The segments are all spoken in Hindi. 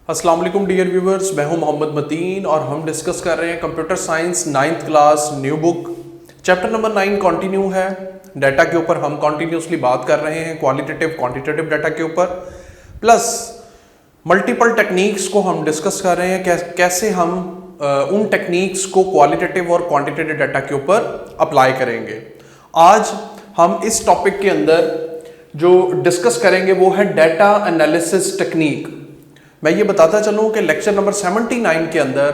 अस्सलाम वालेकुम डियर व्यूवर्स, मैं हूं मोहम्मद मतीन और हम डिस्कस कर रहे हैं computer science 9th class new book. Chapter number 9 continue है। डाटा के ऊपर हम कंटिन्यूसली बात कर रहे हैं, क्वालिटेटिव क्वांटिटेटिव डाटा के ऊपर, प्लस मल्टीपल टेक्निक्स को हम डिस्कस कर रहे हैं, कैसे हम उन टेक्निक्स को क्वालिटेटिव और क्वांटिटेटिव डाटा के ऊपर अप्लाई करेंगे। आज हम इस टॉपिक के अंदर जो डिस्कस करेंगे वो है डाटा एनालिसिस टेक्निक। मैं ये बताता चलूं कि लेक्चर नंबर 79 के अंदर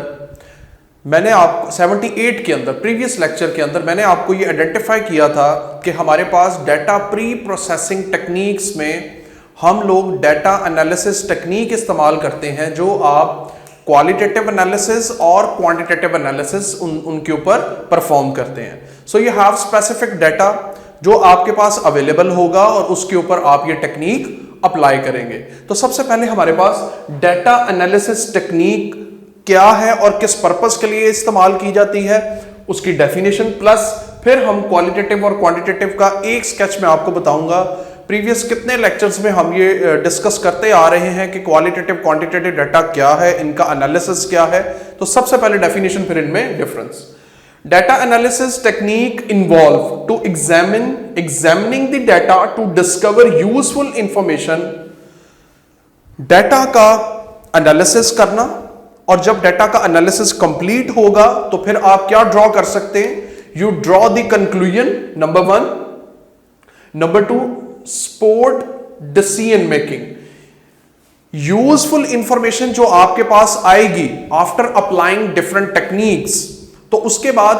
मैंने 78 के अंदर प्रीवियस लेक्चर के अंदर मैंने आपको ये आइडेंटिफाई किया था कि हमारे पास डाटा प्री प्रोसेसिंग टेक्निक्स में हम लोग डाटा एनालिसिस टेक्निक इस्तेमाल करते हैं, जो आप क्वालिटेटिव एनालिसिस और क्वांटिटेटिव एनालिसिस उनके ऊपर परफॉर्म करते हैं। So you have specific data जो आपके पास अवेलेबल होगा और उसके ऊपर आप ये टेक्निक अप्लाई करेंगे। तो सबसे पहले हमारे पास डाटा एनालिसिस टेक्निक क्या है और किस पर्पस के लिए इस्तेमाल की जाती है, उसकी डेफिनेशन, प्लस फिर हम क्वालिटेटिव और क्वांटिटेटिव का एक स्केच में आपको बताऊंगा। प्रीवियस कितने लेक्चर्स में हम ये डिस्कस करते आ रहे हैं कि क्वालिटेटिव क्वांटिटेटिव डाटा क्या है, इनका एनालिसिस क्या है। तो सबसे पहले डेफिनेशन, फिर इनमें difference. Data analysis technique involve to examining the data to discover useful information। Data का एनालिसिस करना, और जब डाटा का एनालिसिस कंप्लीट होगा तो फिर आप क्या ड्रॉ कर सकते हैं? You draw the conclusion, number 1। Number 2, support decision making. Useful information जो आपके पास आएगी आफ्टर अप्लाइंग डिफरेंट टेक्निक्स, तो उसके बाद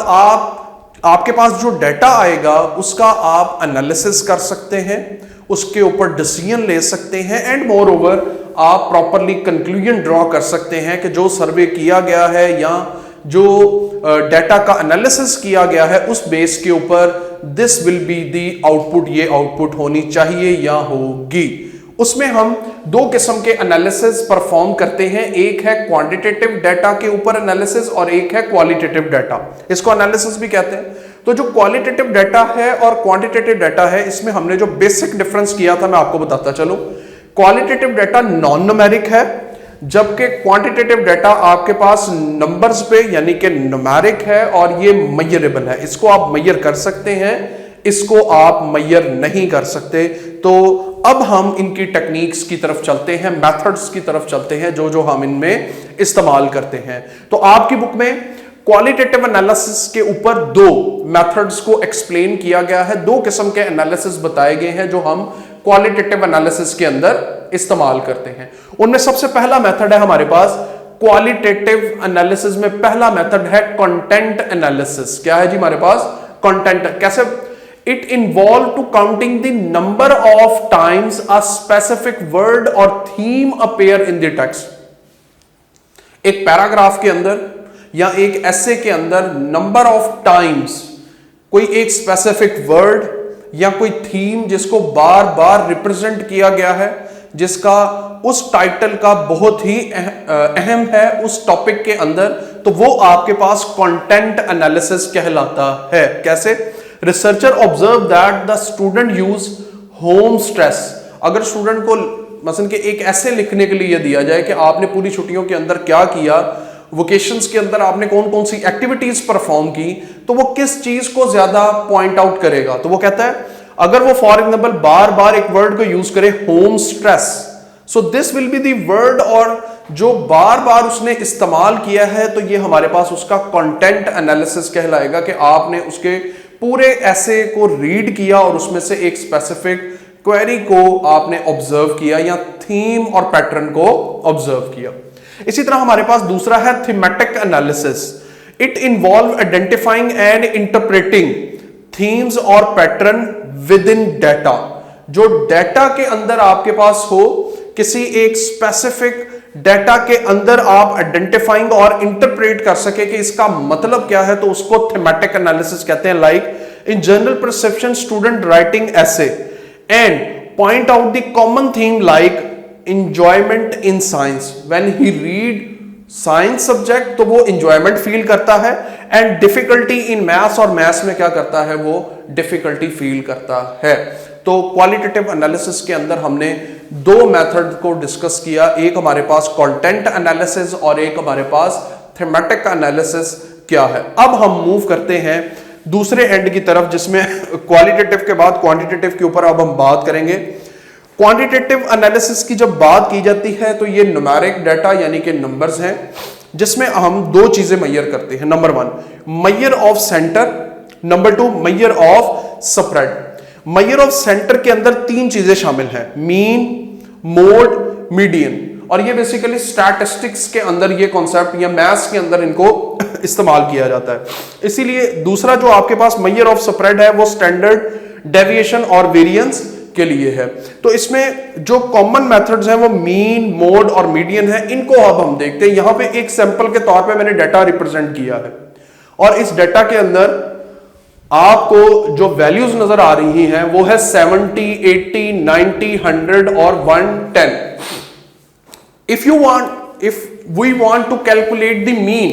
आपके पास जो डाटा आएगा उसका आप एनालिसिस कर सकते हैं, उसके ऊपर डिसीजन ले सकते हैं, एंड मोर ओवर आप प्रॉपरली कंक्लूजन ड्रॉ कर सकते हैं कि जो सर्वे किया गया है या जो डाटा का एनालिसिस किया गया है उस बेस के ऊपर this will be the output, ये आउटपुट होनी चाहिए या होगी। उसमें हम दो किस्म के एनालिसिस परफॉर्म करते हैं, एक है क्वांटिटेटिव डाटा के ऊपर एनालिसिस और एक है क्वालिटेटिव डाटा, इसको एनालिसिस भी कहते हैं। तो जो क्वालिटेटिव डाटा है और क्वांटिटेटिव डाटा है, इसमें हमने जो बेसिक डिफरेंस किया था मैं आपको बताता चलूं। क्वालिटेटिव डाटा नॉन न्यूमेरिक है, जबकि क्वांटिटेटिव डाटा आपके पास नंबर्स पे यानी कि न्यूमेरिक है और ये मेजरेबल है। इसको आप मेजर कर सकते हैं, इसको आप मेजर नहीं कर सकते। तो अब हम इनकी टेक्निक्स की तरफ चलते हैं, मेथड्स की तरफ चलते हैं जो हम इनमें इस्तेमाल करते हैं। तो आपकी बुक में क्वालिटेटिव एनालिसिस के ऊपर दो मेथड्स को एक्सप्लेन किया गया है, दो किस्म के एनालिसिस बताए गए हैं जो हम क्वालिटेटिव एनालिसिस के अंदर इस्तेमाल करते हैं। उनमें सबसे पहला मेथड है हमारे पास क्वालिटेटिव एनालिसिस में पहला मेथड है कंटेंट एनालिसिस। क्या है जी हमारे पास? कंटेंट। कैसे? It involved to counting the number of times a specific word or theme appear in the text। एक पैराग्राफ के अंदर या एक ऐसे के अंदर नंबर ऑफ टाइम्स कोई एक स्पेसिफिक वर्ड या कोई थीम जिसको बार बार रिप्रेजेंट किया गया है, जिसका उस टाइटल का बहुत ही अहम है उस टॉपिक के अंदर, तो वो आपके पास कंटेंट एनालिसिस कहलाता है। कैसे? Researcher observe that the student use home stress. अगर स्टूडेंट को मसलन के एक ऐसे लिखने के लिए दिया जाए कि आपने पूरी छुट्टियों के अंदर क्या किया, वोकेशंस के अंदर आपने कौन कौन सी एक्टिविटीज परफॉर्म की, तो वो किस चीज को ज्यादा पॉइंट आउट करेगा? तो वो कहता है अगर वो फॉर एग्जाम्पल बार बार एक वर्ड को यूज करे, home stress, so this will be the word, और जो बार बार उसने इस्तेमाल किया है तो ये हमारे पास उसका कंटेंट एनालिसिस कहलाएगा कि आपने उसके पूरे ऐसे को रीड किया और उसमें से एक स्पेसिफिक क्वेरी को आपने ऑब्जर्व किया या थीम और पैटर्न को ऑब्जर्व किया। इसी तरह हमारे पास दूसरा है thematic analysis. It involve identifying and interpreting themes और पैटर्न विद इन डाटा। जो डाटा के अंदर आपके पास हो, किसी एक स्पेसिफिक डाटा के अंदर आप आइडेंटिफाइंग और इंटरप्रेट कर सके कि इसका मतलब क्या है, तो उसको थीमेटिक एनालिसिस कहते हैं। Like in general perception student writing ऐसे and point out the common theme like enjoyment in science when he read science subject तो वो इंजॉयमेंट फील करता है, एंड डिफिकल्टी इन मैथ्स, और मैथ्स में क्या करता है वो डिफिकल्टी फील करता है। तो क्वालिटेटिव एनालिसिस के अंदर हमने दो मेथड को डिस्कस किया, एक हमारे पास कंटेंट एनालिसिस और एक हमारे पास थीमेटिक एनालिसिस क्या है। अब हम मूव करते हैं दूसरे एंड की तरफ, जिसमें क्वालिटेटिव के बाद क्वांटिटेटिव के ऊपर अब हम बात करेंगे। क्वांटिटेटिव एनालिसिस की जब बात की जाती है तो ये न्यूमेरिक डाटा यानी कि नंबर्स हैं, जिसमें हम दो चीजें मेजर करते हैं। Number 1 major of centre, number 2 major of spread. Major of centre के अंदर तीन चीजें शामिल हैं, मीन, मोड, मीडियन, और ये बेसिकली स्टैटिस्टिक्स के अंदर ये कॉन्सेप्ट या मैथ्स के अंदर इनको इस्तेमाल किया जाता है। इसीलिए दूसरा जो आपके पास मेजर ऑफ स्प्रेड है वो स्टैंडर्ड डेविएशन और वेरिएंस के लिए है। तो इसमें जो कॉमन मेथड्स हैं वो मीन, मोड और मीडियन है। इनको अब हम देखते हैं। यहां पे एक सैंपल के तौर पे मैंने डाटा रिप्रेजेंट किया है, और इस डाटा के अंदर आपको जो वैल्यूज नजर आ रही हैं वो है 70, 80, 90, 100 और 110। If we want to calculate the mean,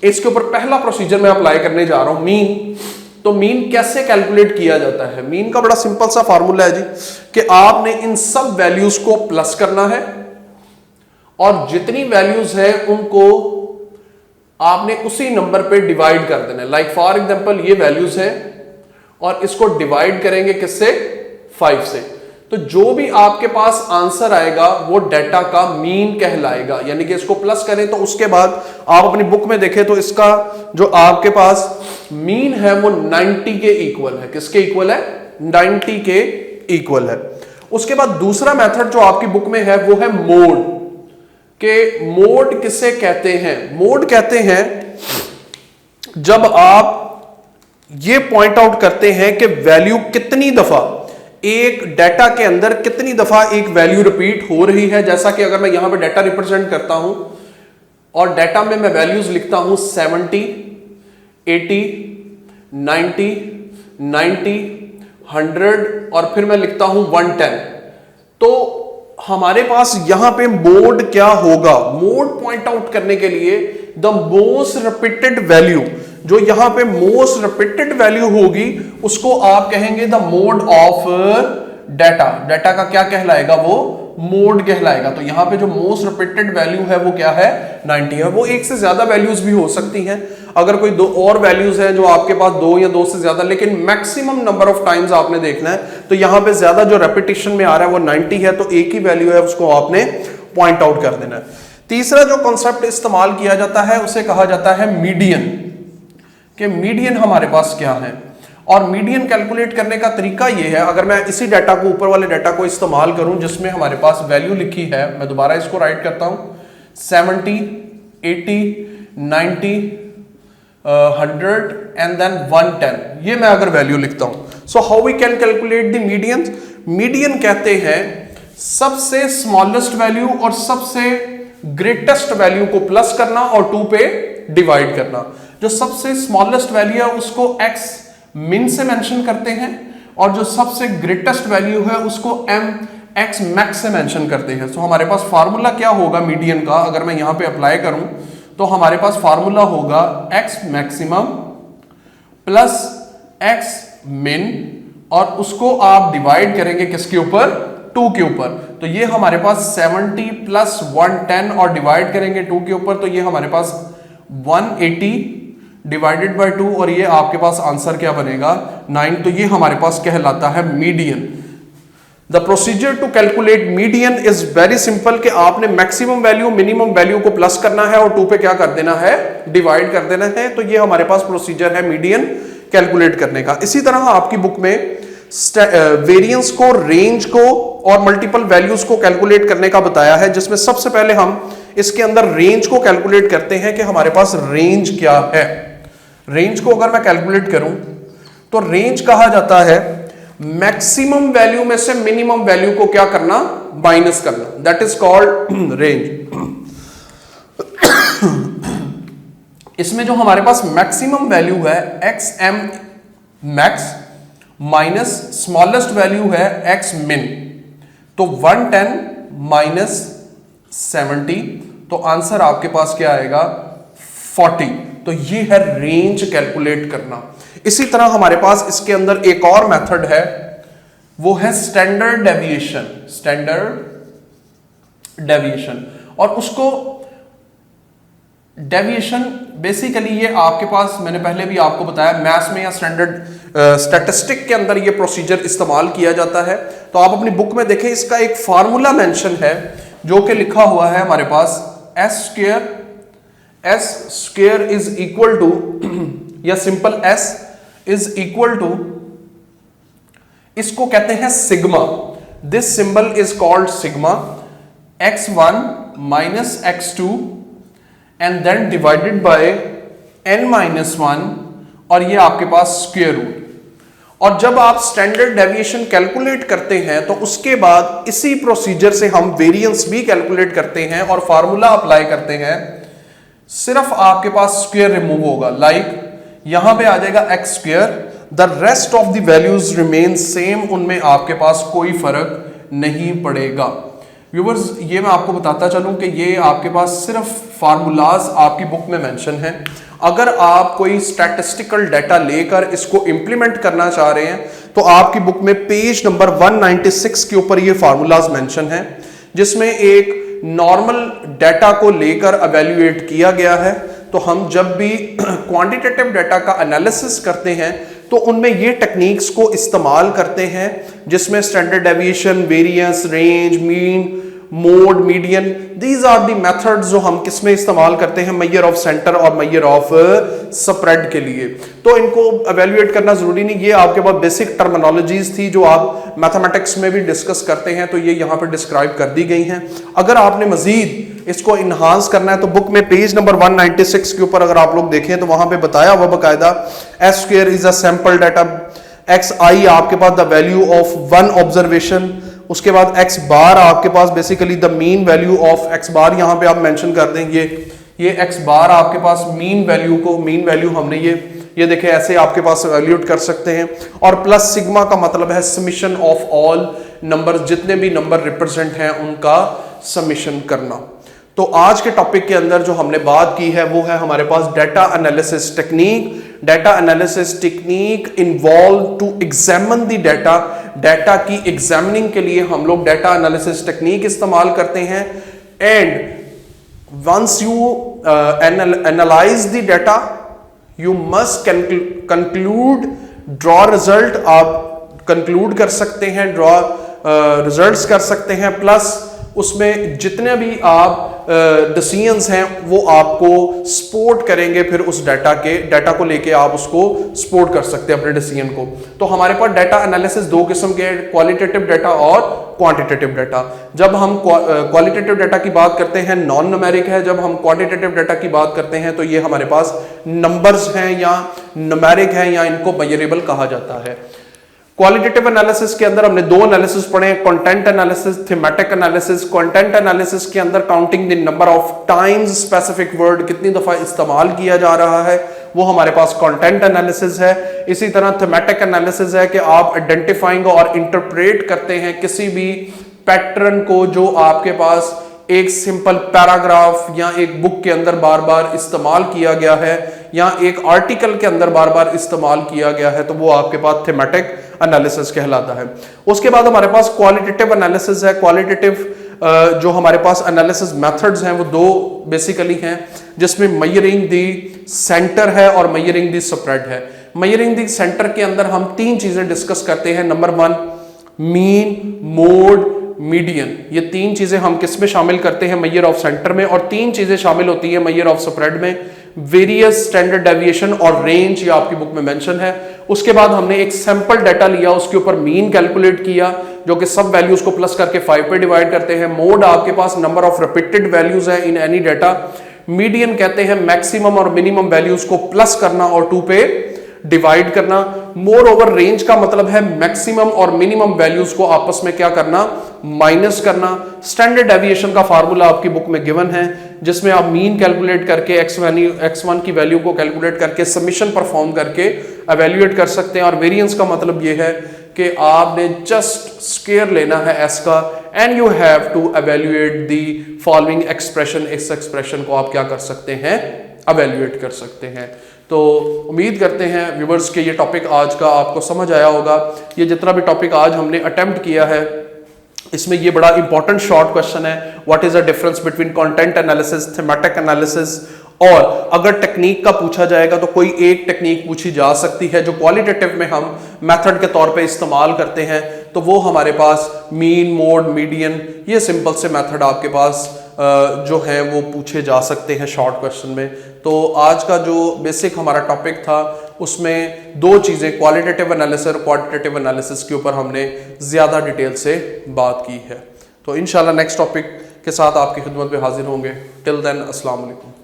इसके ऊपर पहला प्रोसीजर मैं अप्लाई करने जा रहा हूं, मीन। तो मीन कैसे कैलकुलेट किया जाता है? मीन का बड़ा सिंपल सा फार्मूला है जी, कि आपने इन सब वैल्यूज को प्लस करना है, और जितनी वैल्यूज है उनको आपने उसी नंबर पे डिवाइड कर देना है। लाइक फॉर एग्जांपल ये वैल्यूज है, और इसको डिवाइड करेंगे किससे? 5 से। तो जो भी आपके पास आंसर आएगा वो डाटा का मीन कहलाएगा। यानी कि इसको प्लस करें तो उसके बाद आप अपनी बुक में देखें तो इसका जो आपके पास मीन है वो 90 के इक्वल है। किसके इक्वल है? 90 के इक्वल है। उसके बाद दूसरा मेथड जो आपकी बुक में है वो है मोड। के मोड किसे कहते हैं? मोड कहते हैं जब आप ये पॉइंट आउट करते हैं कि वैल्यू कितनी दफा एक डाटा के अंदर कितनी दफा एक वैल्यू रिपीट हो रही है। जैसा कि अगर मैं यहां पे डाटा रिप्रेजेंट करता हूं और डाटा में मैं वैल्यूज लिखता हूं 70, 80, 90, 100 और फिर मैं लिखता हूं 110, तो हमारे पास यहां पे मोड क्या होगा? मोड पॉइंट आउट करने के लिए द मोस्ट रिपीटेड वैल्यू, जो यहां पे मोस्ट रिपीटेड वैल्यू होगी उसको आप कहेंगे the mode of data. Data का क्या कहलाएगा? वो मोड कहलाएगा। तो यहां पे जो मोस्ट रिपीटेड वैल्यू है वो क्या है? 90 है। वो एक से ज्यादा वैल्यूज भी हो सकती हैं। अगर कोई दो और वैल्यूज हैं जो आपके पास दो या दो से ज्यादा, लेकिन मैक्सिमम नंबर ऑफ टाइम्स आपने देखना है, तो यहां पे ज्यादा जो रेपिटेशन में आ रहा है वो 90 है, तो एक ही वैल्यू है उसको आपने पॉइंट आउट कर देना है। तीसरा जो कॉन्सेप्ट इस्तेमाल किया जाता है उसे कहा जाता है मीडियन। कि मीडियन हमारे पास क्या है, और मीडियन कैलकुलेट करने का तरीका ये है। अगर मैं इसी डाटा को, ऊपर वाले डाटा को इस्तेमाल करूं जिसमें हमारे पास वैल्यू लिखी है, मैं दोबारा इसको राइट करता हूं, 70, 80, 90, 100 एंड देन 110, ये मैं अगर वैल्यू लिखता हूं, so how we can calculate the median? Median कहते हैं सबसे स्मॉलेस्ट वैल्यू और सबसे ग्रेटेस्ट वैल्यू को प्लस करना और 2 पे डिवाइड करना। जो सबसे स्मॉलेस्ट वैल्यू है उसको x मिन से मेंशन करते हैं, और जो सबसे ग्रेटेस्ट वैल्यू है उसको x मैक्स से मेंशन करते हैं। सो हमारे पास फार्मूला क्या होगा मीडियन का? अगर मैं यहां पे अप्लाई करूं तो हमारे पास फार्मूला होगा x मैक्सिमम प्लस x मिन, और उसको आप डिवाइड करेंगे किसके ऊपर? 2 के ऊपर। तो ये हमारे पास 70 प्लस 110 और डिवाइड करेंगे 2 के ऊपर, तो ये हमारे पास 180 डिवाइडेड बाय 2, और ये आपके पास आंसर क्या बनेगा? 9। तो ये हमारे पास कहलाता है median. The procedure to calculate median is very simple, कि आपने मैक्सिमम वैल्यू मिनिमम वैल्यू को प्लस करना है और 2 पे क्या कर देना है? डिवाइड कर देना है। तो ये हमारे पास प्रोसीजर है मीडियन कैलकुलेट करने का। इसी तरह आपकी बुक में वेरिएंस को, रेंज को और मल्टीपल वैल्यूज को कैलकुलेट करने का बताया है, जिसमें सबसे पहले हम इसके अंदर रेंज को कैलकुलेट करते हैं कि हमारे पास रेंज क्या है। रेंज को अगर मैं कैलकुलेट करूं तो रेंज कहा जाता है मैक्सिमम वैल्यू में से मिनिमम वैल्यू को क्या करना? माइनस करना। That is called range. इसमें जो हमारे पास मैक्सिमम वैल्यू है XM max minus smallest value है X मिन, तो 110 माइनस 70, तो आंसर आपके पास क्या आएगा 40। तो ये है रेंज कैलकुलेट करना। इसी तरह हमारे पास इसके अंदर एक और मेथड है, वो है स्टैंडर्ड डेविएशन। स्टैंडर्ड डेविएशन, और उसको डेविएशन बेसिकली ये आपके पास, मैंने पहले भी आपको बताया, मैथ्स में या स्टैंडर्ड स्टैटिस्टिक के अंदर ये प्रोसीजर इस्तेमाल किया जाता है। तो आप अपनी बुक में देखें, इसका एक फार्मूला मेंशन है जो कि लिखा हुआ है हमारे पास S square is equal to, या simple S is equal to, इसको कहते हैं sigma. This symbol is called sigma, x1 minus x2 and then divided by n-1, और ये आपके पास स्क्वायर रूट। और जब आप स्टैंडर्ड डेविएशन कैलकुलेट करते हैं तो उसके बाद इसी प्रोसीजर से हम वेरिएंस भी कैलकुलेट करते हैं और फार्मूला अप्लाई करते हैं। सिर्फ आपके पास स्क्वायर रिमूव होगा, लाइक यहां पे आ जाएगा x square, the rest of the values remain same, उनमें आपके पास कोई फर्क नहीं पड़ेगा। व्यूअर्स, ये मैं आपको बताता चलूं कि ये आपके पास सिर्फ फार्मूलाज आपकी बुक में मेंशन है। अगर आप कोई स्टैटिस्टिकल डाटा लेकर इसको इंप्लीमेंट करना चाह रहे हैं तो आपकी बुक में पेज नंबर 196 के ऊपर ये फार्मूलाज मेंशन है, जिसमें एक नॉर्मल डाटा को लेकर एवेल्युएट किया गया है। तो हम जब भी क्वांटिटेटिव डाटा का एनालिसिस करते हैं तो उनमें ये टेक्निक्स को इस्तेमाल करते हैं, जिसमें standard deviation, variance, range, mean, mode, median, these are the methods जो हम किसमें इस्तेमाल करते हैं, मेजर ऑफ सेंटर और मेजर ऑफ स्प्रेड के लिए। तो इनको एवेल्युएट करना जरूरी नहीं, ये आपके पास बेसिक टर्मिनोलॉजीज थी जो आप मैथमेटिक्स में भी डिस्कस करते हैं, तो ये यहाँ पे डिस्क्राइब कर दी गई हैं। अगर आपने मजीद इसको इन्हांस करना है तो बुक में पेज नंबर 196 के ऊपर अगर आप लोग देखें तो वहां पे बताया हुआ बकायदा, S square is a sample data, X I आपके पास the value of one observation, उसके बाद एक्स बार आपके पास basically the mean value of X bar, यहां पे आप मेंशन कर देंगे ये एक्स बार आपके पास मीन वैल्यू को, मीन वैल्यू हमने ये देखे ऐसे आपके पास वैल्यूट कर सकते हैं। और प्लस सिग्मा का मतलब है समिशन ऑफ ऑल नंबर, जितने भी नंबर रिप्रेजेंट हैं उनका समिशन करना। तो आज के टॉपिक के अंदर जो हमने बात की है वो है हमारे पास data analysis technique. Data analysis technique involve to examine the data, data की एग्जामिनिंग के लिए हम लोग डाटा एनालिसिस टेक्निक इस्तेमाल करते हैं। And once you analyze the data you must conclude, draw result, आप कंक्लूड कर सकते हैं, ड्रॉ रिजल्ट्स कर सकते हैं, प्लस उसमें जितने भी आप डिसीजंस हैं वो आपको सपोर्ट करेंगे, फिर उस डाटा को लेके आप उसको सपोर्ट कर सकते हैं अपने डिसीजन को। तो हमारे पास डाटा एनालिसिस दो किस्म के, क्वालिटेटिव डाटा और क्वांटिटेटिव डाटा। जब हम क्वालिटेटिव डाटा की बात करते हैं नॉन न्यूमेरिक है, जब हम क्वांटिटेटिव डाटा की बात करते हैं तो ये हमारे पास नंबर्स हैं या न्यूमेरिक हैं या इनको मेजरेबल कहा जाता है। क्वालिटेटिव एनालिसिस के अंदर हमने दो एनालिसिस पढ़े, content analysis, thematic analysis. Content analysis के अंदर counting the number of times specific word, कितनी दफा इस्तेमाल किया जा रहा है, वो हमारे पास कंटेंट एनालिसिस है। इसी तरह थीमेटिक एनालिसिस है कि आप आइडेंटिफाइंग और इंटरप्रेट करते हैं किसी भी पैटर्न को जो आपके पास एक सिंपल पैराग्राफ या एक बुक के अंदर बार बार इस्तेमाल किया गया है या एक आर्टिकल के अंदर बार बार इस्तेमाल किया गया है, तो वो आपके पास थीमेटिक एनालिसिस कहलाता है। उसके बाद हमारे पास क्वालिटेटिव एनालिसिस है। क्वालिटेटिव जो हमारे पास एनालिसिस मेथड्स हैं वो दो बेसिकली हैं, जिसमें मेजरिंग दी सेंटर है और मेजरिंग दी स्प्रेड है। मेजरिंग दी सेंटर के अंदर हम तीन चीजें डिस्कस करते हैं। Number 1 mean, mode, median. ये तीन चीजें हम किस में शामिल करते हैं, मेजर ऑफ सेंटर में, और तीन चीजें शामिल होती हैं मेजर ऑफ स्प्रेड में, वेरियस, स्टैंडर्ड डेविएशन और रेंज, ये आपकी बुक में मेंशन है। उसके बाद हमने एक सैंपल डाटा लिया, उसके ऊपर मीन कैलकुलेट किया, जो कि सब वैल्यूज को प्लस करके 5 पे डिवाइड करते हैं। मोड आपके पास नंबर ऑफ रिपीटेड वैल्यूज है इन एनी डाटा। मीडियन कहते हैं मैक्सिमम और मिनिमम वैल्यूज को प्लस करना और 2 पे डिवाइड करना। मोर ओवर रेंज का मतलब है मैक्सिमम और मिनिमम वैल्यूज को आपस में क्या करना, माइनस करना। स्टैंडर्ड डेविएशन का फार्मूला आपकी बुक में गिवन है, जिसमें आप मीन कैलकुलेट करके x1 की वैल्यू को कैलकुलेट करके समीशन परफॉर्म करके एवेल्युएट कर सकते हैं। और वेरिएंस का मतलब ये है कि आपने जस्ट स्क्वायर लेना है s का and you have to evaluate the following expression. इस एक्सप्रेशन को आप क्या कर सकते हैं, एवेल्युएट कर सकते हैं। तो उम्मीद करते हैं व्यूअर्स के ये टॉपिक आज का आपको समझ आया होगा। ये जितना भी टॉपिक आज हमने अटेम्प्ट किया है, इसमें ये बड़ा इंपॉर्टेंट शॉर्ट क्वेश्चन है, what is the difference between content analysis, thematic analysis. और अगर टेक्निक का पूछा जाएगा तो कोई एक टेक्निक पूछी जा सकती है जो क्वालिटेटिव में हम मेथड के तौर पे इस्तेमाल करते हैं, तो वो हमारे पास मीन, मोड, मीडियन, ये सिंपल से मेथड आपके पास जो है वो पूछे जा सकते हैं शॉर्ट क्वेश्चन में। तो आज का जो बेसिक हमारा टॉपिक था उसमें दो चीज़ें, क्वालिटेटिव एनालिसिस और क्वांटिटेटिव एनालिसिस के ऊपर हमने ज़्यादा डिटेल से बात की है। तो इंशाल्लाह नेक्स्ट टॉपिक के साथ आपकी खिदमत में हाजिर होंगे। टिल देन अस्सलाम वालेकुम।